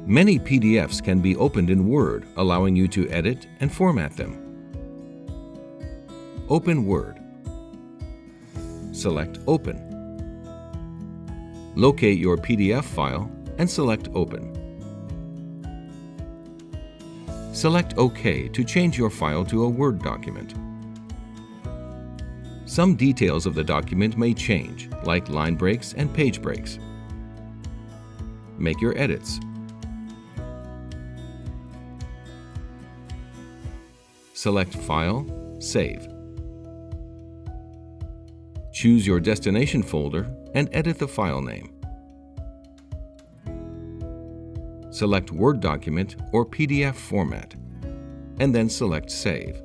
Many PDFs can be opened in Word, allowing you to edit and format them. Open Word. Select Open. Locate your PDF file and select Open. Select OK to change your file to a Word document. Some details of the document may change, like line breaks and page breaks. Make your edits. Select File, Save. Choose your destination folder and edit the file name. Select Word document or PDF format, and then select Save.